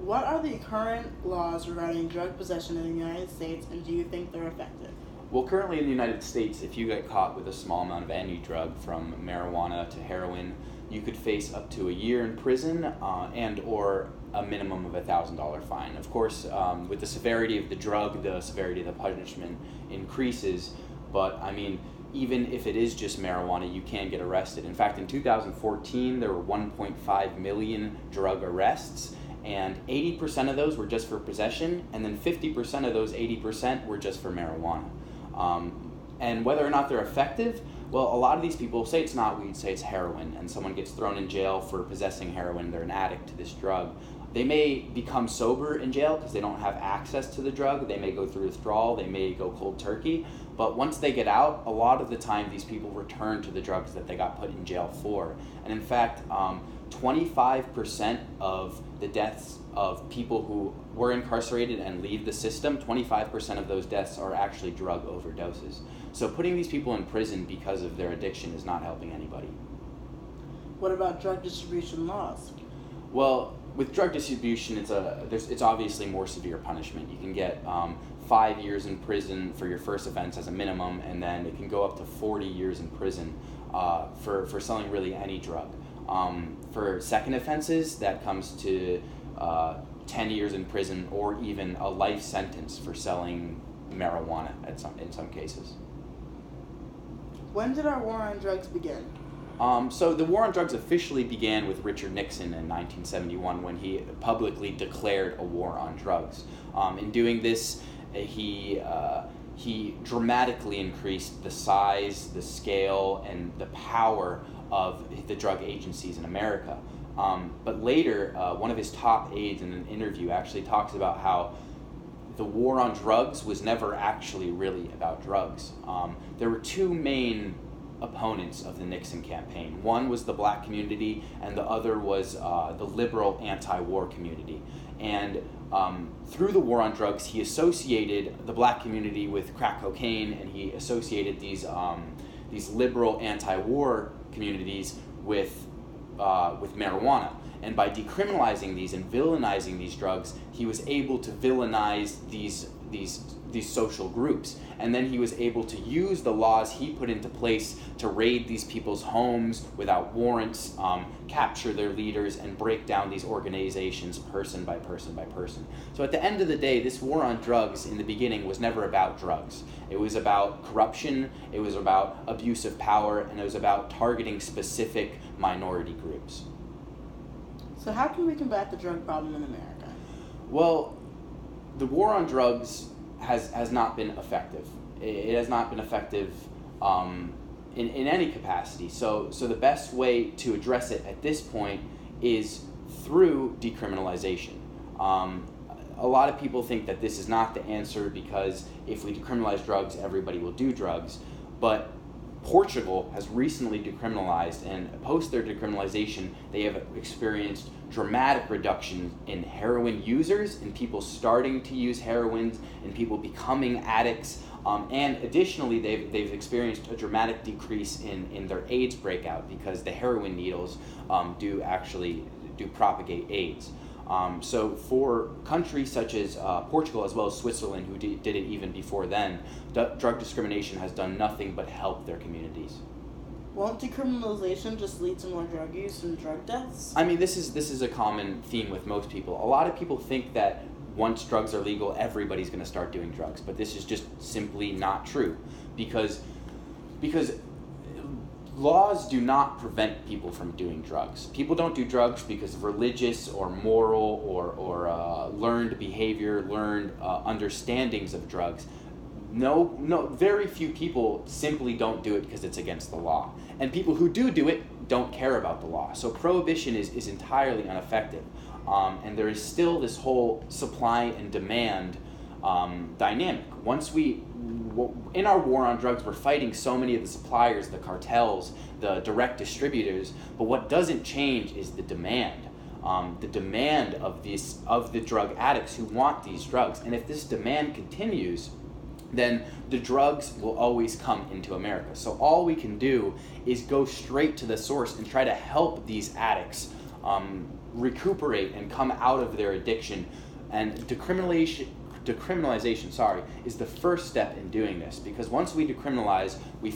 What are the current laws regarding drug possession in the United States, and do you think they're effective? Well, currently in the United States, if you get caught with a small amount of any drug, from marijuana to heroin, you could face up to a year in prison and or a minimum of $1,000 fine. Of course, with the severity of the drug, the severity of the punishment increases, but I mean, even if it is just marijuana, you can get arrested. In fact, in 2014, there were 1.5 million drug arrests, and 80% of those were just for possession, and then 50% of those 80% were just for marijuana. And whether or not they're effective, well, a lot of these people say it's not weed, say it's heroin, and someone gets thrown in jail for possessing heroin, they're an addict to this drug. They may become sober in jail because they don't have access to the drug, they may go through withdrawal, they may go cold turkey, but once they get out, a lot of the time these people return to the drugs that they got put in jail for. And in fact, 25% of the deaths of people who were incarcerated and leave the system, 25% of those deaths are actually drug overdoses. So putting these people in prison because of their addiction is not helping anybody. What about drug distribution laws? Well, with drug distribution, it's obviously more severe punishment. You can get 5 years in prison for your first offense as a minimum, and then it can go up to 40 years in prison for selling really any drug. For second offenses, that comes to 10 years in prison or even a life sentence for selling marijuana in some cases. When did our war on drugs begin? So the war on drugs officially began with Richard Nixon in 1971 when he publicly declared a war on drugs. In doing this, he dramatically increased the size, the scale, and the power of the drug agencies in America. But later, one of his top aides in an interview actually talks about how the war on drugs was never actually really about drugs. There were two main opponents of the Nixon campaign. One was the black community, and the other was the liberal anti-war community. And through the war on drugs, he associated the black community with crack cocaine, and he associated these liberal anti-war communities with marijuana. And by decriminalizing these and villainizing these drugs, he was able to villainize these social groups. And then he was able to use the laws he put into place to raid these people's homes without warrants, capture their leaders, and break down these organizations person by person by person. So at the end of the day, this war on drugs in the beginning was never about drugs. It was about corruption, it was about abuse of power, and it was about targeting specific minority groups. So how can we combat the drug problem in America? Well, the war on drugs has not been effective. It has not been effective in any capacity. So the best way to address it at this point is through decriminalization. A lot of people think that this is not the answer because if we decriminalize drugs, everybody will do drugs. But Portugal has recently decriminalized, and post their decriminalization, they have experienced dramatic reduction in heroin users, and people starting to use heroin, and people becoming addicts. And additionally, they've experienced a dramatic decrease in their AIDS breakout because the heroin needles do propagate AIDS. So for countries such as Portugal as well as Switzerland, who did it even before then, drug discrimination has done nothing but help their communities. Won't decriminalization just lead to more drug use and drug deaths? I mean, this is a common theme with most people. A lot of people think that once drugs are legal, everybody's going to start doing drugs, but this is just simply not true because laws do not prevent people from doing drugs. People don't do drugs because of religious or moral or learned behavior, learned understandings of drugs. No, very few people simply don't do it because it's against the law. And people who do it don't care about the law. So prohibition is entirely ineffective. And there is still this whole supply and demand dynamic. In our war on drugs, we're fighting so many of the suppliers, the cartels, the direct distributors, but what doesn't change is the demand. The demand of the drug addicts who want these drugs. And if this demand continues, then the drugs will always come into America. So all we can do is go straight to the source and try to help these addicts recuperate and come out of their addiction. And decriminalization, is the first step in doing this, because once we decriminalize, we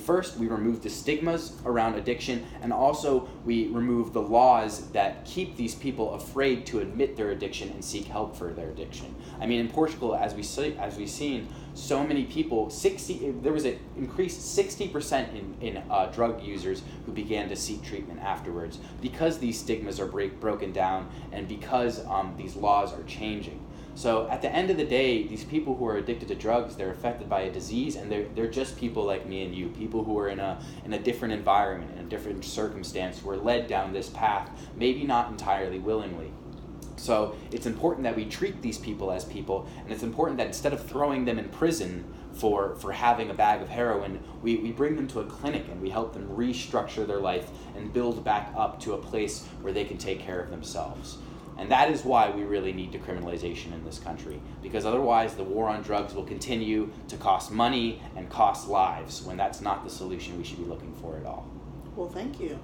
remove the stigmas around addiction, and also we remove the laws that keep these people afraid to admit their addiction and seek help for their addiction. I mean, in Portugal, as we've seen, so many people, there was an increased 60% in drug users who began to seek treatment afterwards, because these stigmas are broken down, and because these laws are changing. So at the end of the day, these people who are addicted to drugs, they're affected by a disease, and they're just people like me and you, people who are in a different environment, in a different circumstance, who are led down this path, maybe not entirely willingly. So it's important that we treat these people as people, and it's important that instead of throwing them in prison for having a bag of heroin, we bring them to a clinic and we help them restructure their life and build back up to a place where they can take care of themselves. And that is why we really need decriminalization in this country, because otherwise the war on drugs will continue to cost money and cost lives, when that's not the solution we should be looking for at all. Well, thank you.